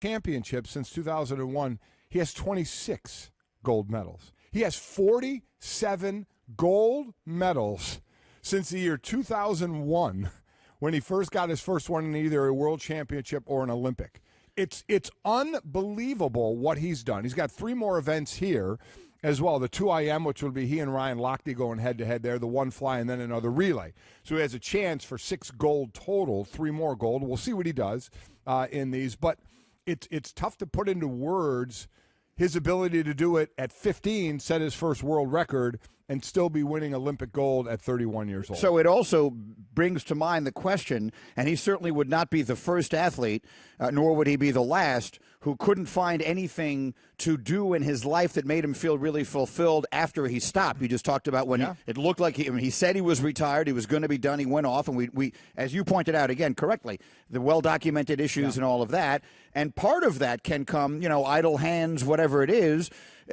championships since 2001, he has 26 gold medals. He has 47 gold medals since the year 2001 when he first got his first one in either a world championship or an Olympic. It's unbelievable what he's done. He's got 3 more events here as well. The 2IM, which will be he and Ryan Lochte going head-to-head there, the one fly and then another relay. So he has a chance for 6 gold total, 3 more gold. We'll see what he does in these. But it's tough to put into words his ability to do it at 15, set his first world record, and still be winning Olympic gold at 31 years old. So it also brings to mind the question, and he certainly would not be the first athlete, nor would he be the last, who couldn't find anything to do in his life that made him feel really fulfilled after he stopped. You just talked about when it looked like he said he was retired, he was going to be done, he went off, and we as you pointed out again correctly, the well-documented issues and all of that, and part of that can come, idle hands, whatever it is,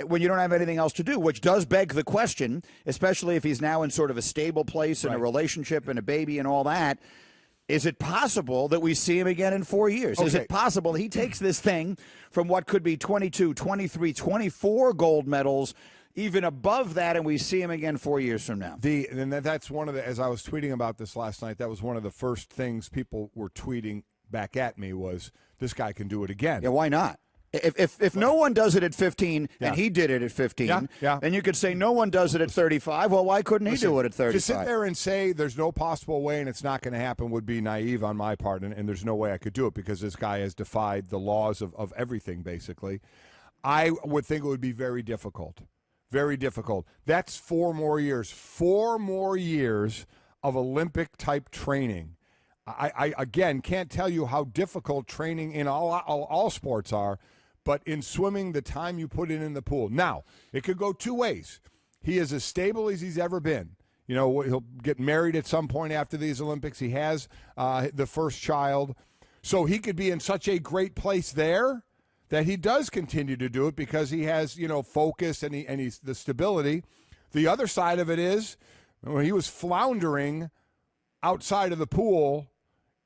when you don't have anything else to do, which does beg the question, especially if he's now in sort of a stable place in a relationship and a baby and all that. Is it possible that we see him again in 4 years? Okay. Is it possible he takes this thing from what could be 22, 23, 24 gold medals, even above that, and we see him again 4 years from now? And that's one of the, as I was tweeting about this last night, that was one of the first things people were tweeting back at me was, this guy can do it again. Yeah, why not? If no one does it at 15 and he did it at 15, then you could say no one does it at 35. Well, why couldn't he do it at 35? To sit there and say there's no possible way and it's not going to happen would be naive on my part, and there's no way I could do it because this guy has defied the laws of everything, basically. I would think it would be very difficult. Very difficult. That's 4 more years. 4 more years of Olympic-type training. I again, can't tell you how difficult training in all sports are, but in swimming, the time you put in the pool. Now, it could go 2 ways. He is as stable as he's ever been. He'll get married at some point after these Olympics. He has the first child. So he could be in such a great place there that he does continue to do it because he has, focus and he's the stability. The other side of it is when he was floundering outside of the pool,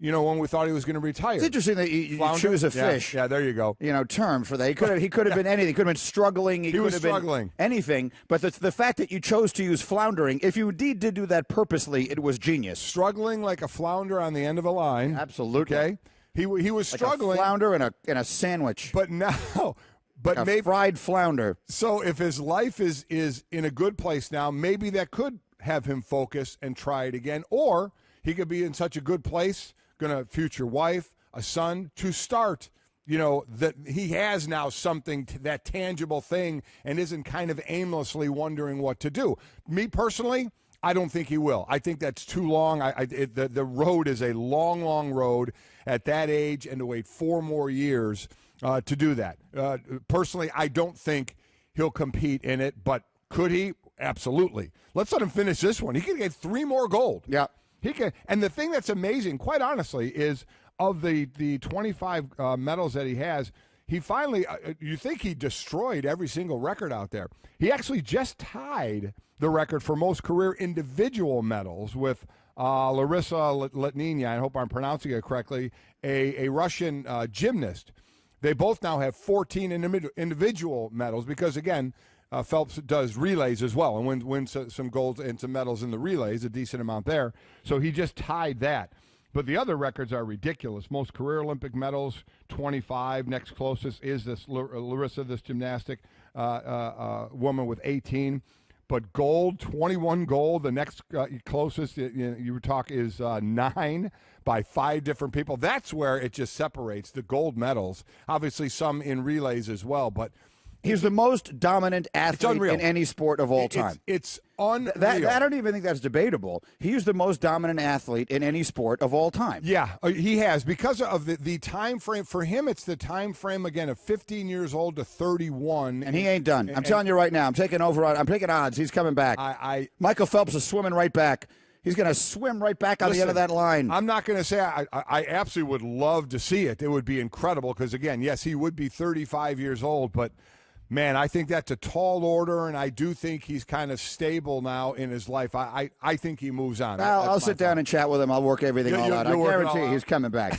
when we thought he was going to retire. It's interesting that you choose a fish. Yeah, there you go. Term for that. He could have been anything. He could have been struggling. He was could have struggling. Been anything. But the fact that you chose to use floundering, if you indeed did do that purposely, it was genius. Struggling like a flounder on the end of a line. Absolutely. Okay. He was like struggling. A flounder in a sandwich. But now, like maybe fried flounder. So if his life is in a good place now, maybe that could have him focus and try it again, or he could be in such a good place. Going to future wife, a son, to start, that he has now something, that tangible thing, and isn't kind of aimlessly wondering what to do. Me personally, I don't think he will. I think that's too long. The road is a long, long road at that age, and to wait 4 more years to do that. Personally, I don't think he'll compete in it, but could he? Absolutely. Let's let him finish this one. He could get 3 more gold. Yeah. He can, and the thing that's amazing, quite honestly, is of the 25 medals that he has, he finally, you think he destroyed every single record out there. He actually just tied the record for most career individual medals with Larissa Letnina, I hope I'm pronouncing it correctly, a Russian gymnast. They both now have 14 individual medals because, again, Phelps does relays as well and wins some golds and some medals in the relays, a decent amount there. So he just tied that. But the other records are ridiculous. Most career Olympic medals, 25. Next closest is this Larissa, this gymnastic woman with 18. But gold, 21 gold. The next closest you talk is 9 by 5 different people. That's where it just separates the gold medals. Obviously some in relays as well, but he's the most dominant athlete in any sport of all time. It's unreal. I don't even think that's debatable. He's the most dominant athlete in any sport of all time. Yeah, he has. Because of the time frame, for him, it's the time frame, again, of 15 years old to 31. And he ain't done. I'm telling you right now, I'm taking odds. He's coming back. Michael Phelps is swimming right back. He's going to swim right back on the end of that line. I'm not going to say I absolutely would love to see it. It would be incredible because, again, yes, he would be 35 years old, but man, I think that's a tall order, and I do think he's kind of stable now in his life. I think he moves on. I'll sit down and chat with him. I'll work everything all out. I guarantee he's coming back.